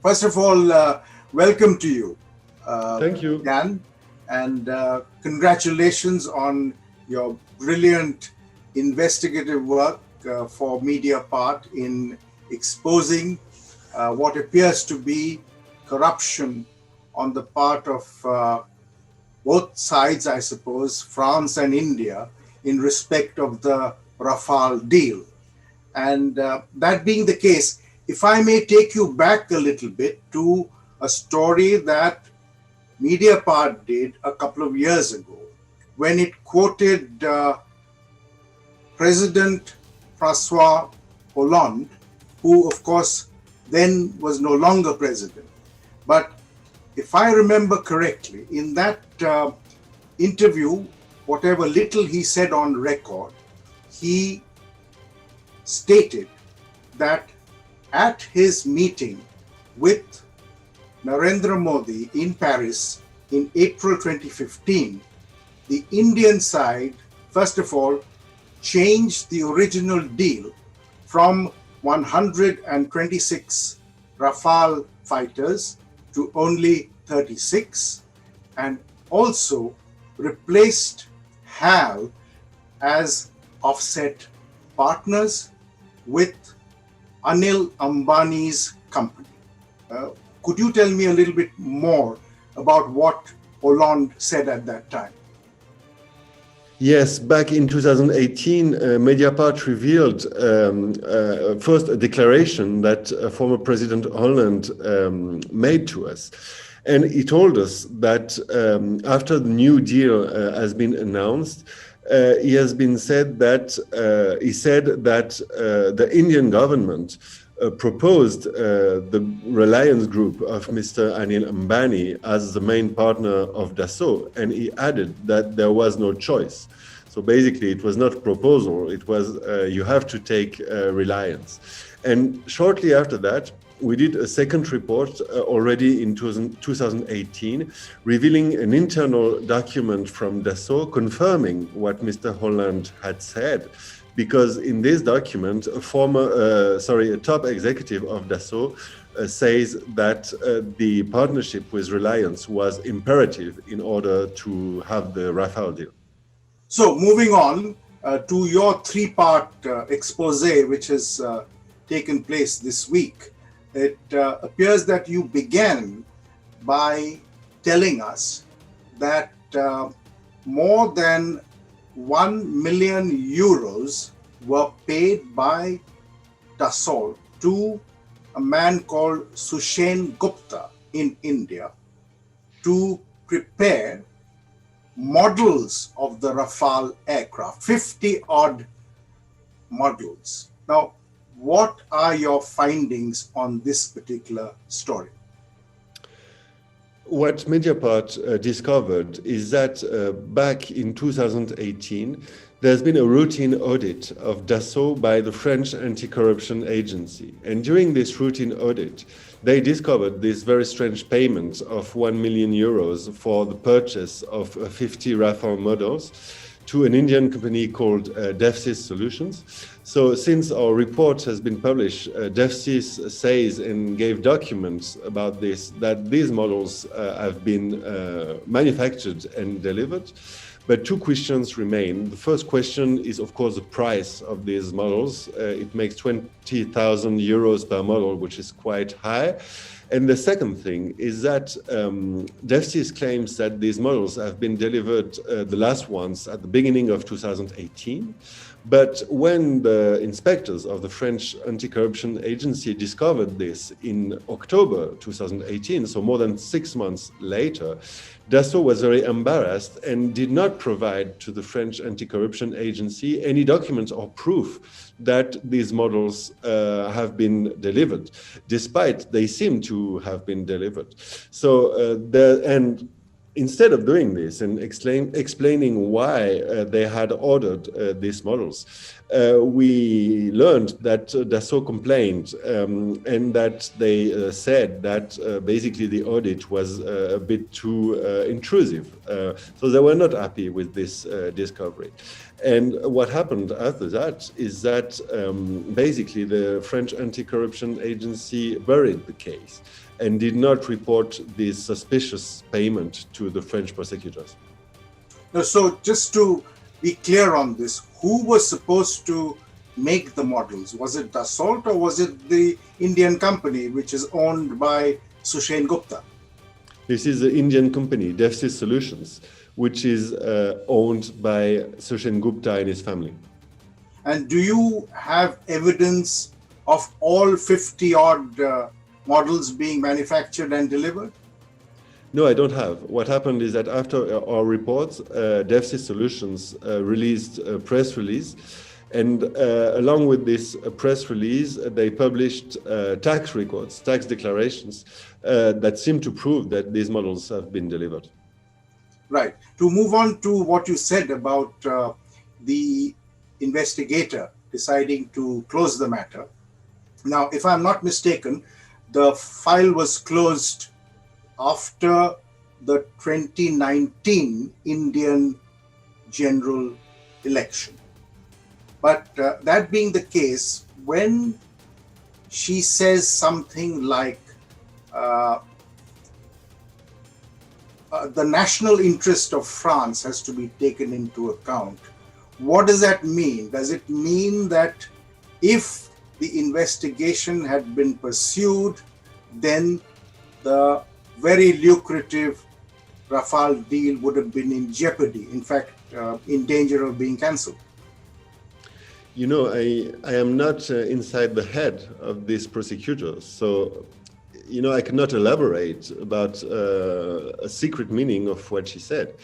First of all, welcome to you, Thank you. Yann, and congratulations on your brilliant investigative work for Mediapart in exposing what appears to be corruption on the part of both sides, I suppose, France and India, in respect of the Rafale deal. And that being the case, if I may take you back a little bit to a story that Mediapart did a couple of years ago, when it quoted President Francois Hollande, who of course then was no longer president. But if I remember correctly, in that interview, whatever little he said on record, he stated that at his meeting with Narendra Modi in Paris in April 2015, the Indian side, first of all, changed the original deal from 126 Rafale fighters to only 36, and also replaced HAL as offset partners with Anil Ambani's company. Could you tell me a little bit more about what Hollande said at that time? Yes, back in 2018, Mediapart revealed first a declaration that former President Hollande made to us. And he told us that after the new deal has been announced, he said that the Indian government proposed the Reliance Group of Mr. Anil Ambani as the main partner of Dassault, and he added that there was no choice. So basically, it was not a proposal, it was you have to take Reliance. And shortly after that, we did a second report already in 2018, revealing an internal document from Dassault confirming what Mr. Hollande had said. Because in this document, a top executive of Dassault says that the partnership with Reliance was imperative in order to have the Rafale deal. So moving on to your three-part expose, which has taken place this week, it appears that you began by telling us that more than 1 million euros were paid by Dassault to a man called Sushen Gupta in India to prepare models of the Rafale aircraft, 50 odd models. Now, what are your findings on this particular story? What Mediapart discovered is that back in 2018, there's been a routine audit of Dassault by the French anti-corruption agency. And during this routine audit, they discovered this very strange payment of 1 million euros for the purchase of 50 Rafale models to an Indian company called DevSys Solutions. So since our report has been published, DevSys says and gave documents about this, that these models have been manufactured and delivered. But two questions remain. The first question is, of course, the price of these models. It makes 20,000 euros per model, which is quite high. And the second thing is that DevSys claims that these models have been delivered, the last ones, at the beginning of 2018. But when the inspectors of the French anti-corruption agency discovered this in October 2018, so more than 6 months later, Dassault was very embarrassed and did not provide to the French anti-corruption agency any documents or proof that these models have been delivered, despite they seem to have been delivered. So, instead of doing this and explaining why they had ordered these models, we learned that Dassault complained and that they said that basically the audit was a bit too intrusive. So they were not happy with this discovery. And what happened after that is that basically the French anti-corruption agency buried the case and did not report this suspicious payment to the French prosecutors. Now, so just to be clear on this, who was supposed to make the models? Was it Dassault or was it the Indian company which is owned by Sushen Gupta? This is the Indian company, Dassault Solutions, which is owned by Sushen Gupta and his family. And do you have evidence of all 50 odd models being manufactured and delivered? No, I don't have. What happened is that after our reports, Dassault Solutions released a press release. And along with this press release, they published tax records, tax declarations that seem to prove that these models have been delivered. Right. To move on to what you said about the investigator deciding to close the matter. Now, if I'm not mistaken, the file was closed after the 2019 Indian general election. But that being the case, when she says something like the national interest of France has to be taken into account, what does that mean? Does it mean that if the investigation had been pursued, then the very lucrative Rafale deal would have been in jeopardy, in fact, in danger of being cancelled? You know, I am not inside the head of these prosecutors, so, you know, I cannot elaborate about a secret meaning of what she said.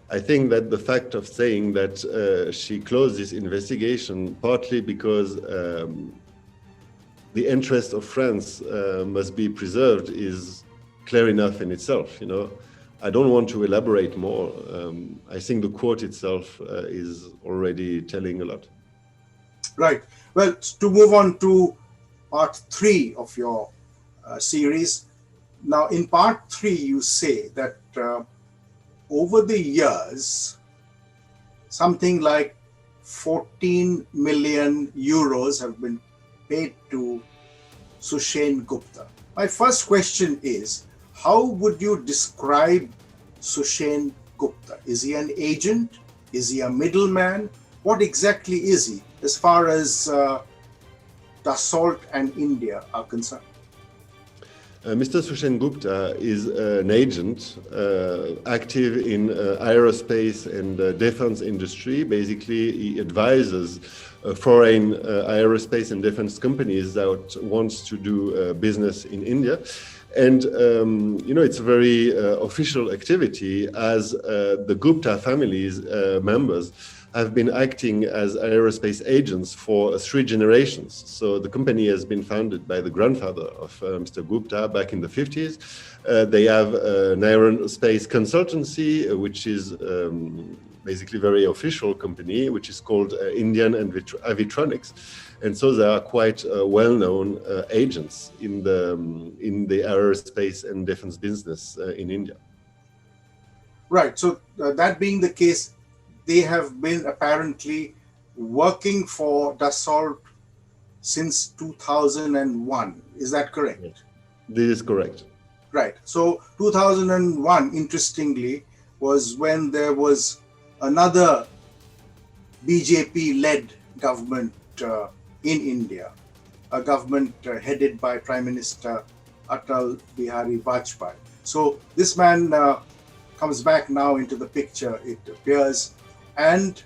I think that the fact of saying that she closed this investigation partly because the interest of France must be preserved is clear enough in itself, you know. I don't want to elaborate more. I think the quote itself is already telling a lot. Right. Well, to move on to part 3 of your series. Now, in part 3, you say that over the years, something like 14 million euros have been paid to Sushen Gupta. My first question is, how would you describe Sushen Gupta? Is he an agent? Is he a middleman? What exactly is he as far as Dassault and India are concerned? Mr. Sushen Gupta is an agent active in aerospace and defense industry. Basically, he advises foreign aerospace and defense companies that wants to do business in India. And, you know, it's a very official activity as the Gupta family's members have been acting as aerospace agents for 3 generations. So the company has been founded by the grandfather of Mr. Gupta back in the 50s. They have an aerospace consultancy, which is basically a very official company, which is called Indian Avitronics. And so they are quite well-known agents in the aerospace and defense business in India. Right. So that being the case, they have been apparently working for Dassault since 2001. Is that correct? Yes. This is correct. Right. So 2001, interestingly, was when there was another BJP-led government in India, a government headed by Prime Minister Atal Bihari Vajpayee. So this man comes back now into the picture, it appears. And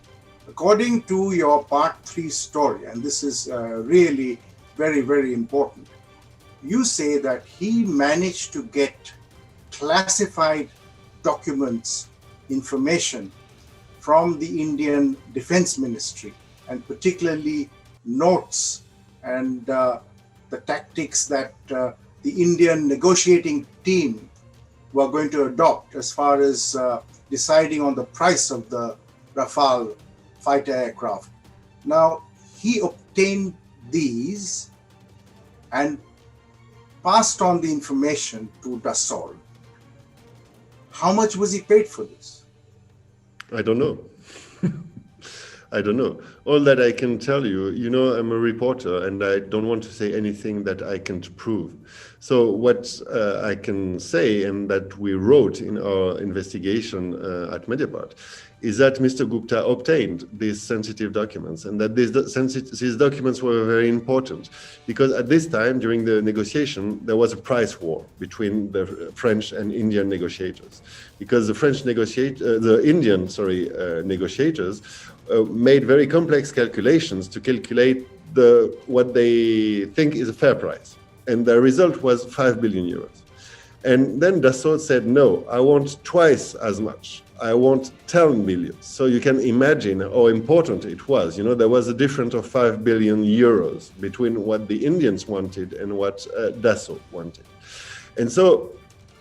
according to your part 3 story, and this is really very, very important, you say that he managed to get classified documents, information from the Indian Defense Ministry, and particularly notes and the tactics that the Indian negotiating team were going to adopt as far as deciding on the price of the Rafale fighter aircraft. Now, he obtained these and passed on the information to Dassault. How much was he paid for this? I don't know. I don't know. All that I can tell you, you know, I'm a reporter and I don't want to say anything that I can't prove. So what I can say, and that we wrote in our investigation at Mediapart, is that Mr. Gupta obtained these sensitive documents, and that these documents were very important because at this time, during the negotiation, there was a price war between the French and Indian negotiators, because the Indian negotiators made very complex calculations to calculate what they think is a fair price, and the result was 5 billion euros. And then Dassault said, no, I want twice as much. I want 10 billion. So you can imagine how important it was. You know, there was a difference of 5 billion euros between what the Indians wanted and what Dassault wanted. And so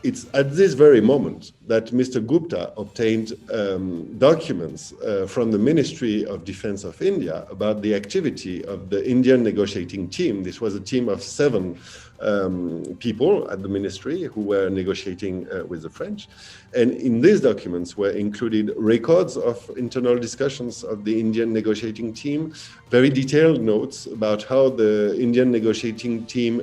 it's at this very moment that Mr. Gupta obtained documents from the Ministry of Defense of India about the activity of the Indian negotiating team. This was a team of 7 people at the ministry who were negotiating with the French. And in these documents were included records of internal discussions of the Indian negotiating team, very detailed notes about how the Indian negotiating team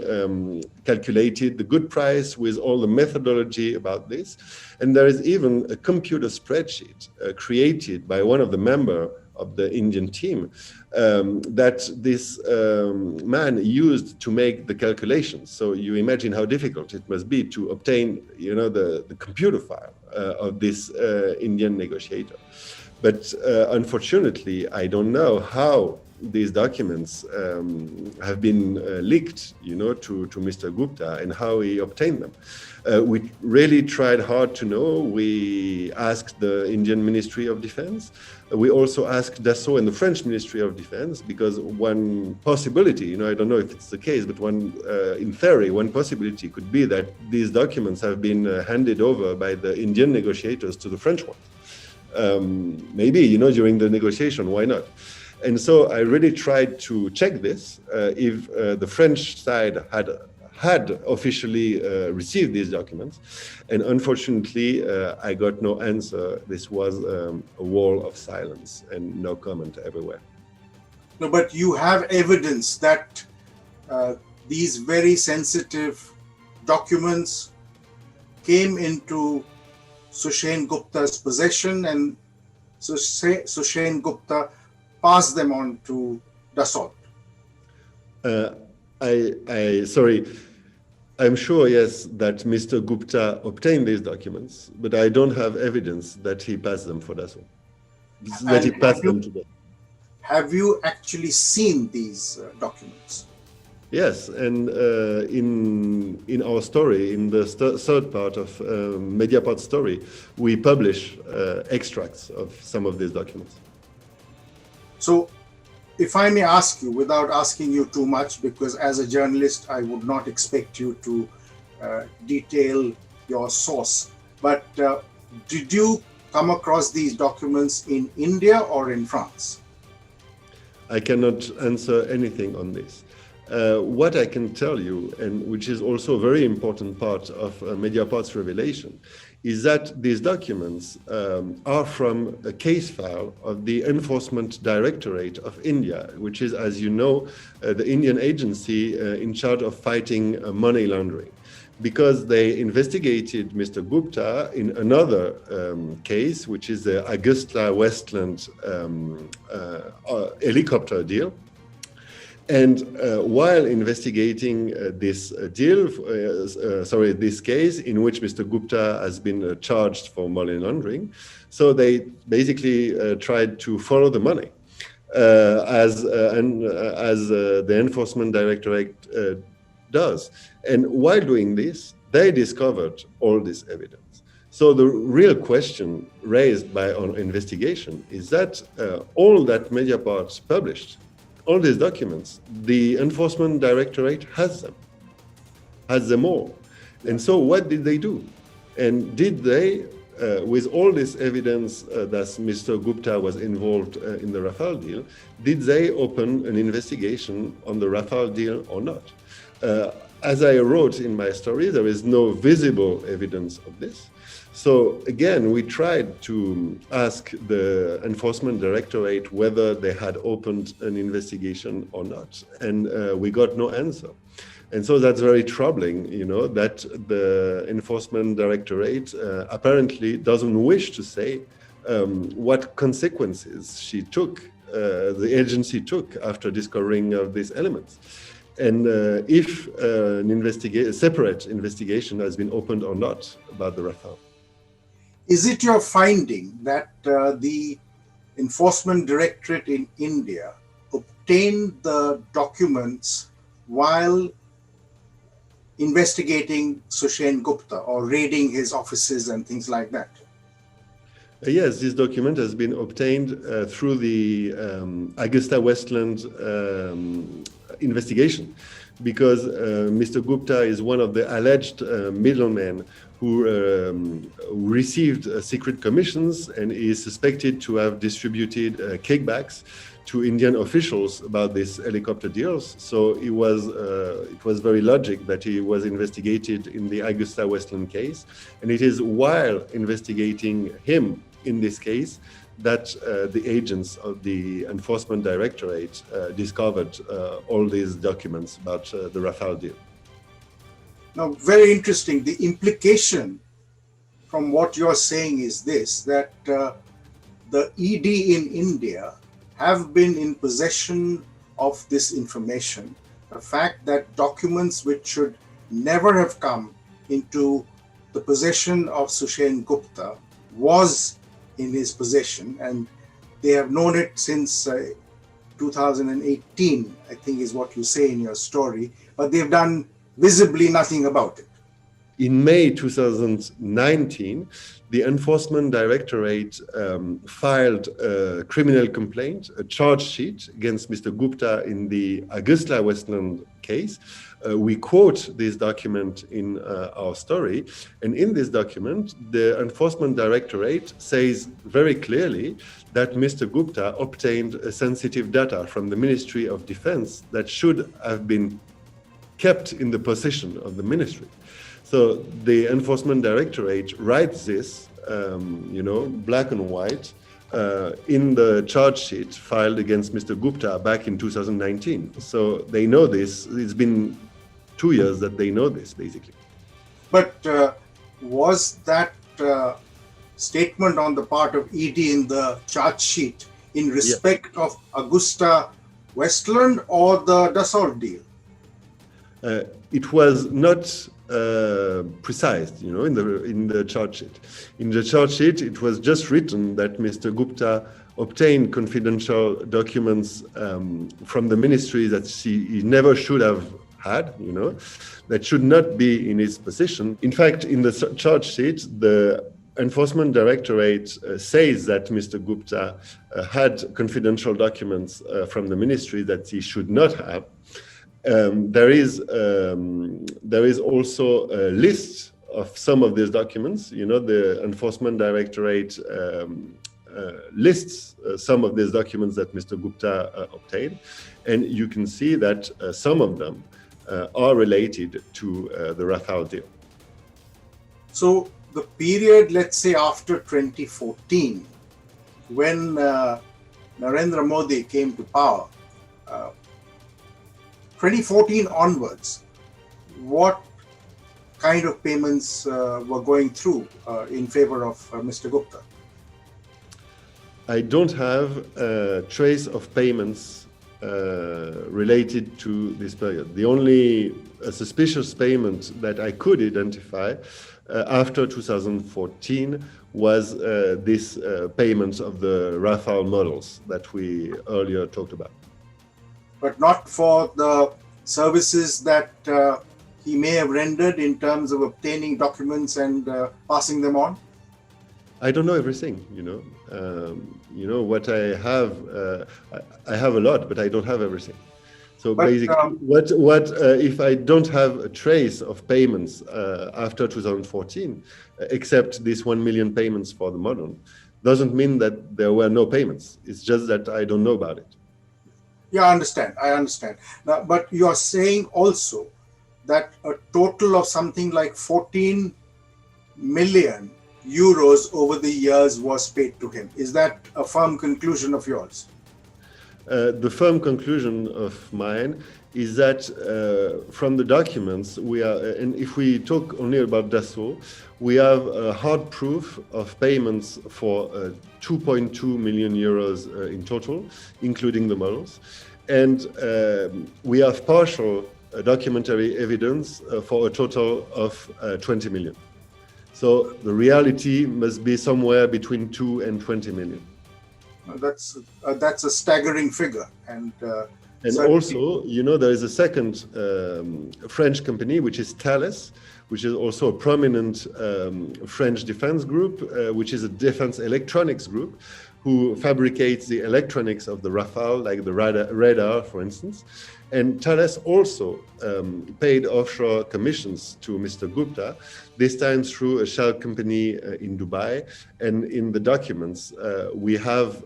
calculated the good price with all the methodology about this. And there is even a computer spreadsheet created by one of the members of the Indian team that this man used to make the calculations. So you imagine how difficult it must be to obtain, you know, the computer file of this Indian negotiator. But unfortunately, I don't know how these documents have been leaked, you know, to Mr. Gupta and how he obtained them. We really tried hard to know. We asked the Indian Ministry of Defense. We also asked Dassault and the French Ministry of Defense, because one possibility, you know, I don't know if it's the case, but in theory, one possibility could be that these documents have been handed over by the Indian negotiators to the French ones. Maybe, you know, during the negotiation, why not? And so I really tried to check this, if the French side had officially received these documents. And unfortunately, I got no answer. This was a wall of silence and no comment everywhere. No, but you have evidence that these very sensitive documents came into Sushen Gupta's possession, and Sushen Gupta passed them on to Dassault. Sorry, I'm sure, yes, that Mr. Gupta obtained these documents, but I don't have evidence that he passed them for Dassault. That he passed them to them. Have you actually seen these documents? Yes, and in our story, in the third part of Mediapart story, we publish extracts of some of these documents. So, if I may ask you, without asking you too much, because as a journalist, I would not expect you to detail your source, but did you come across these documents in India or in France? I cannot answer anything on this. What I can tell you, and which is also a very important part of Mediapart's revelation, is that these documents are from a case file of the Enforcement Directorate of India, which is, as you know, the Indian agency in charge of fighting money laundering. Because they investigated Mr. Gupta in another case, which is the Augusta Westland helicopter deal. And while investigating this this case in which Mr. Gupta has been charged for money laundering, so they basically tried to follow the money, as the Enforcement Directorate does. And while doing this, they discovered all this evidence. So the real question raised by our investigation is that all that Mediapart published, all these documents, the Enforcement Directorate has them all. And so what did they do? And did they, with all this evidence that Mr. Gupta was involved in the Rafale deal, did they open an investigation on the Rafale deal or not? as I wrote in my story, there is no visible evidence of this. So again, we tried to ask the Enforcement Directorate whether they had opened an investigation or not, and we got no answer. And so that's very troubling, that the Enforcement Directorate apparently doesn't wish to say what consequences the agency took after discovering these elements. And if a separate investigation has been opened or not about the Rafale. Is it your finding that the Enforcement Directorate in India obtained the documents while investigating Sushen Gupta or raiding his offices and things like that? Yes, this document has been obtained through the Augusta Westland investigation, because Mr. Gupta is one of the alleged middlemen who received secret commissions and is suspected to have distributed kickbacks to Indian officials about these helicopter deals. So it was very logical that he was investigated in the Augusta Westland case, and it is while investigating him in this case that the agents of the Enforcement Directorate discovered all these documents about the Rafale deal. Now, very interesting. The implication from what you're saying is this, that the ED in India have been in possession of this information. The fact that documents which should never have come into the possession of Sushen Gupta was in his possession, and they have known it since 2018, I think is what you say in your story, but they've done visibly nothing about it. In May 2019, the Enforcement Directorate filed a criminal complaint, a charge sheet against Mr. Gupta in the Augusta Westland case. We quote this document in our story, and in this document, the Enforcement Directorate says very clearly that Mr. Gupta obtained sensitive data from the Ministry of Defense that should have been kept in the possession of the ministry. So the Enforcement Directorate writes this, black and white, in the charge sheet filed against Mr. Gupta back in 2019. So they know this. It's been 2 years that they know this, basically. But was that statement on the part of ED in the charge sheet in respect of Augusta Westland or the Dassault deal? It was not precise, in the charge sheet. In the charge sheet, it was just written that Mr. Gupta obtained confidential documents from the ministry that he never should have had, that should not be in his possession. In fact, in the charge sheet, the Enforcement Directorate says that Mr. Gupta had confidential documents from the ministry that he should not have. There is also a list of some of these documents. The Enforcement Directorate lists some of these documents that Mr. Gupta obtained, and you can see that some of them are related to the Rafale deal. So the period, let's say after 2014, when Narendra Modi came to power, 2014 onwards, what kind of payments were going through in favor of Mr. Gupta? I don't have a trace of payments related to this period. The only suspicious payment that I could identify after 2014 was this payment of the Rafale models that we earlier talked about. But not for the services that he may have rendered in terms of obtaining documents and passing them on? I don't know everything, what I have. I have a lot, but I don't have everything. So basically, what if I don't have a trace of payments after 2014, except these 1 million payments for the model, doesn't mean that there were no payments. It's just that I don't know about it. Yeah, I understand. Now, but you are saying also that a total of something like 14 million euros over the years was paid to him. Is that a firm conclusion of yours? The firm conclusion of mine is that from the documents we are, and if we talk only about Dassault, we have a hard proof of payments for 2.2 million euros in total, including the models, and we have partial documentary evidence for a total of 20 million. So the reality must be somewhere between 2 and 20 million. That's a staggering figure, and also, you know, there is a second French company, which is Thales, which is also a prominent French defense group, which is a defense electronics group, who fabricates the electronics of the Rafale, like the radar, for instance. And Thales also paid offshore commissions to Mr. Gupta, this time through a shell company in Dubai. And in the documents, we have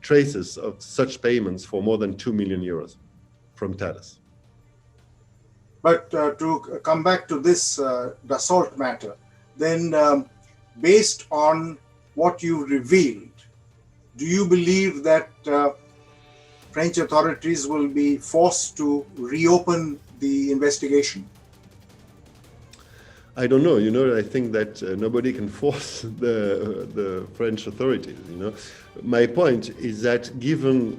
traces of such payments for more than 2 million euros from Thales. But to come back to this Dassault matter, then based on what you revealed, do you believe that French authorities will be forced to reopen the investigation? I don't know. You know, I think that nobody can force the French authorities. You know, my point is that given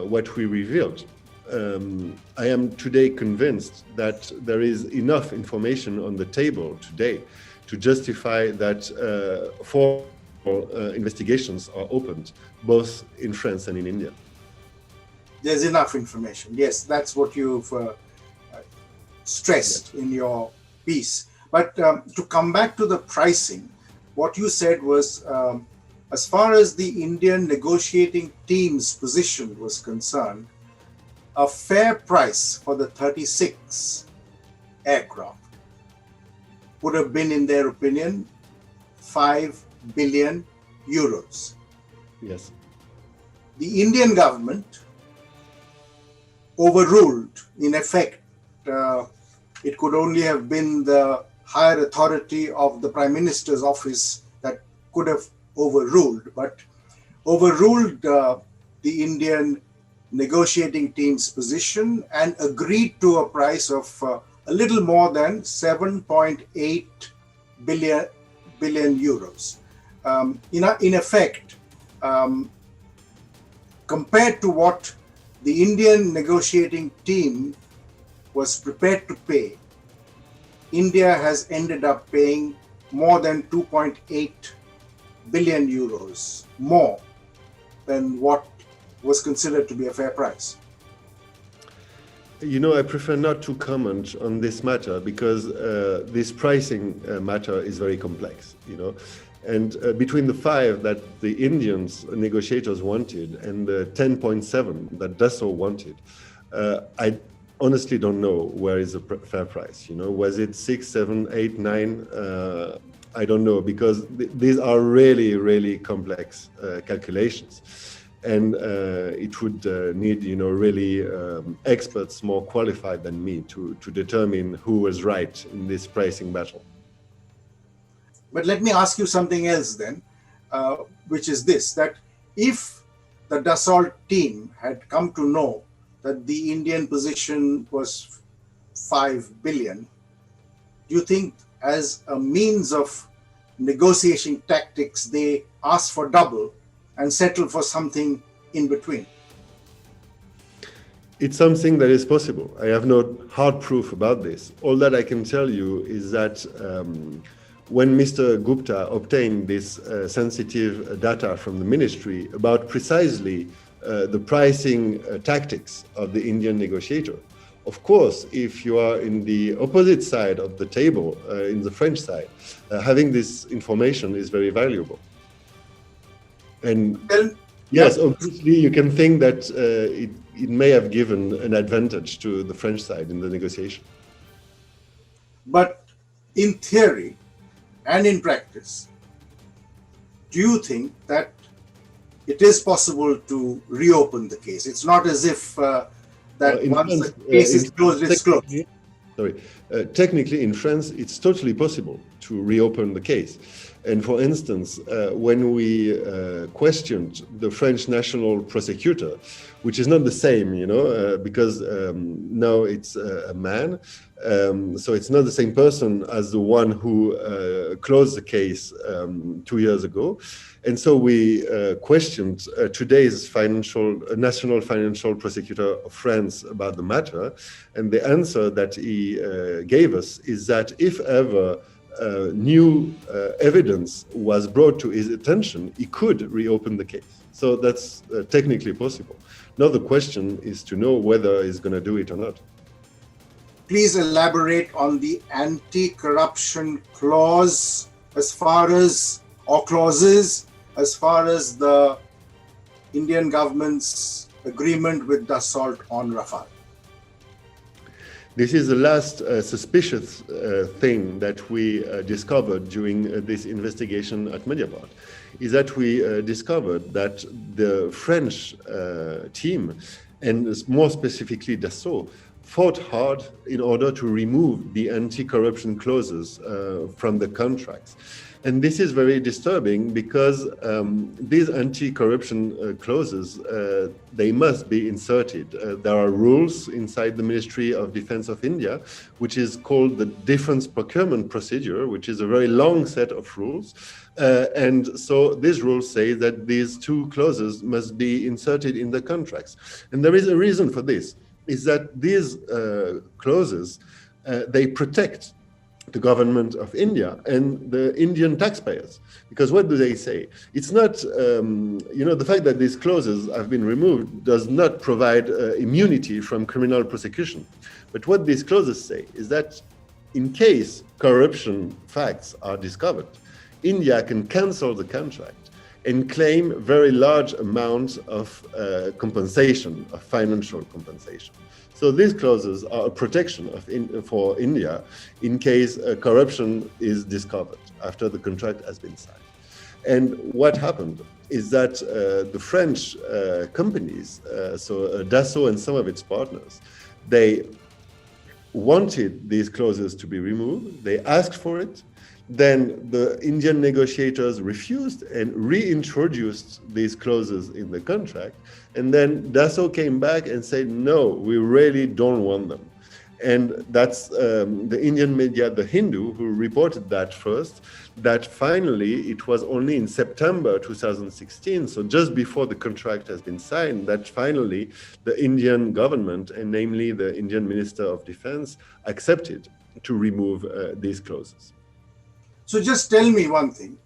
what we revealed, I am today convinced that there is enough information on the table today to justify that four investigations are opened, both in France and in India. There's enough information. Yes, that's what you've stressed in your piece. But to come back to the pricing, what you said was, as far as the Indian negotiating team's position was concerned, a fair price for the 36 aircraft would have been, in their opinion, 5 billion euros. Yes. The Indian government overruled, in effect, it could only have been the higher authority of the Prime Minister's office that could have overruled, but overruled the Indian negotiating team's position and agreed to a price of a little more than 7.8 billion euros. In effect, compared to what the Indian negotiating team was prepared to pay, India has ended up paying more than 2.8 billion euros more than what was considered to be a fair price. You know, I prefer not to comment on this matter because this pricing matter is very complex, you know. And between the 5 that the Indians negotiators wanted and the 10.7 that Dassault wanted, I honestly don't know where is the fair price. You know, was it 6, 7, 8, 9? I don't know, because these are really, really complex calculations. And it would need, you know, really experts more qualified than me to determine who was right in this pricing battle. But let me ask you something else then, which is this, that if the Dassault team had come to know that the Indian position was 5 billion, do you think as a means of negotiation tactics, they asked for double and settle for something in between? It's something that is possible. I have no hard proof about this. All that I can tell you is that when Mr. Gupta obtained this sensitive data from the ministry about precisely the pricing tactics of the Indian negotiator, of course, if you are in the opposite side of the table, in the French side, having this information is very valuable. And yes, obviously, you can think that it may have given an advantage to the French side in the negotiation. But in theory and in practice, do you think that it is possible to reopen the case? It's not as if that once the case is closed, it's closed. sorry, technically in France, it's totally possible to reopen the case. And for instance, when we questioned the French national prosecutor, which is not the same, because now it's a man, so it's not the same person as the one who closed the case 2 years ago. And so we questioned today's national financial prosecutor of France about the matter. And the answer that he gave us is that if ever new evidence was brought to his attention, he could reopen the case. So that's technically possible. Now the question is to know whether he's going to do it or not. Please elaborate on the anti-corruption clause clauses as far as the Indian government's agreement with Dassault on Rafale. This is the last suspicious thing that we discovered during this investigation at Mediapart, is that we discovered that the French team, and more specifically Dassault, fought hard in order to remove the anti-corruption clauses from the contracts. And this is very disturbing because these anti-corruption clauses, they must be inserted. There are rules inside the Ministry of Defense of India, which is called the Defense Procurement Procedure, which is a very long set of rules. And so these rules say that these two clauses must be inserted in the contracts. And there is a reason for this, is that these clauses, they protect the government of India and the Indian taxpayers. Because what do they say? It's not, the fact that these clauses have been removed does not provide immunity from criminal prosecution. But what these clauses say is that in case corruption facts are discovered, India can cancel the contract and claim very large amounts of compensation, of financial compensation. So these clauses are a protection for India in case corruption is discovered after the contract has been signed. And what happened is that the French companies, so Dassault and some of its partners, they wanted these clauses to be removed. They asked for it. Then the Indian negotiators refused and reintroduced these clauses in the contract. And then Dassault came back and said, no, we really don't want them. And that's the Indian media, The Hindu, who reported that first, that finally it was only in September 2016, so just before the contract has been signed, that finally the Indian government, and namely the Indian Minister of Defense, accepted to remove these clauses. So just tell me one thing.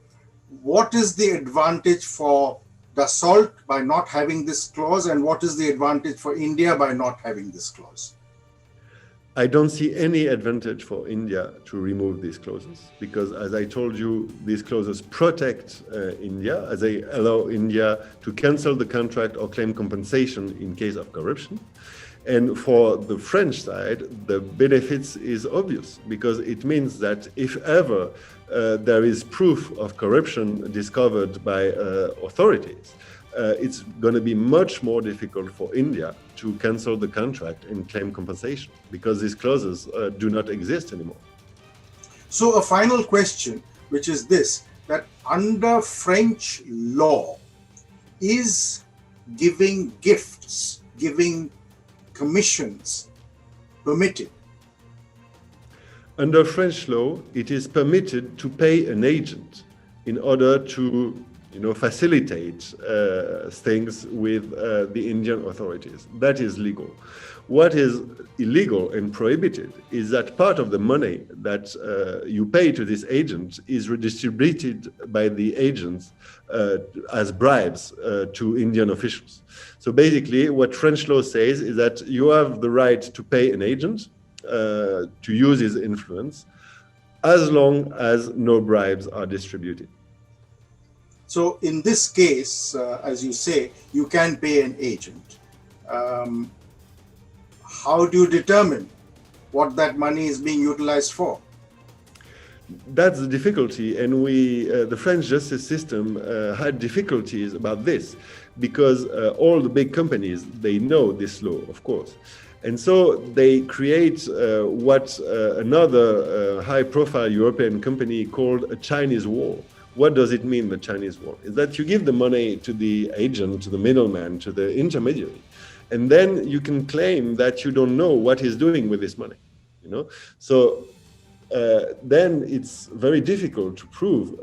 What is the advantage for Dassault by not having this clause, and what is the advantage for India by not having this clause? I don't see any advantage for India to remove these clauses because, as I told you, these clauses protect India as they allow India to cancel the contract or claim compensation in case of corruption. And for the French side, the benefits is obvious because it means that if ever there is proof of corruption discovered by authorities, it's going to be much more difficult for India to cancel the contract and claim compensation because these clauses do not exist anymore. So a final question, which is this, that under French law, is giving gifts, giving commissions permitted? Under French law, it is permitted to pay an agent in order to facilitate things with the Indian authorities. That is legal. What is illegal and prohibited is that part of the money that you pay to this agent is redistributed by the agents as bribes to Indian officials. So basically, what French law says is that you have the right to pay an agent to use his influence as long as no bribes are distributed. So in this case, as you say, you can pay an agent. How do you determine what that money is being utilized for? That's the difficulty, and the French justice system had difficulties about this because all the big companies, they know this law, of course. And so they create what another high-profile European company called a Chinese wall. What does it mean, the Chinese wall? Is that you give the money to the agent, to the middleman, to the intermediary, and then you can claim that you don't know what he's doing with this money. So then it's very difficult to prove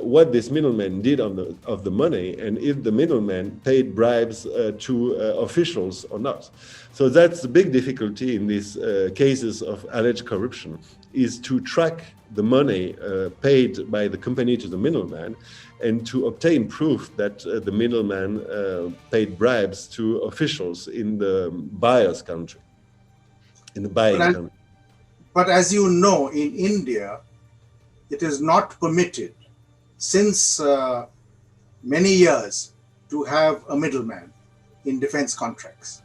what this middleman did of the money, and if the middleman paid bribes to officials or not. So that's the big difficulty in these cases of alleged corruption, is to track the money paid by the company to the middleman, and to obtain proof that the middleman paid bribes to officials in the buyer's country, in the buying country. But as you know, in India, it is not permitted since many years to have a middleman in defense contracts.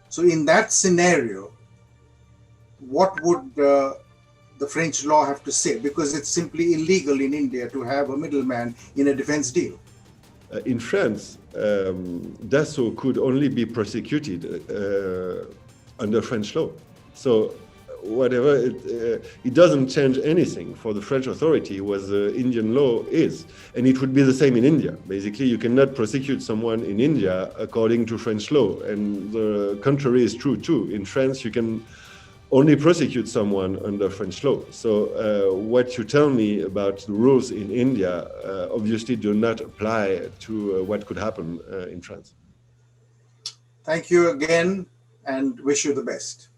So in that scenario, what would the French law have to say? Because it's simply illegal in India to have a middleman in a defense deal. In France, Dassault could only be prosecuted under French law. So whatever, it doesn't change anything for the French authority what the Indian law is. And it would be the same in India. Basically, you cannot prosecute someone in India according to French law. And the contrary is true too. In France, you can only prosecute someone under French law. So what you tell me about the rules in India obviously do not apply to what could happen in France. Thank you again and wish you the best.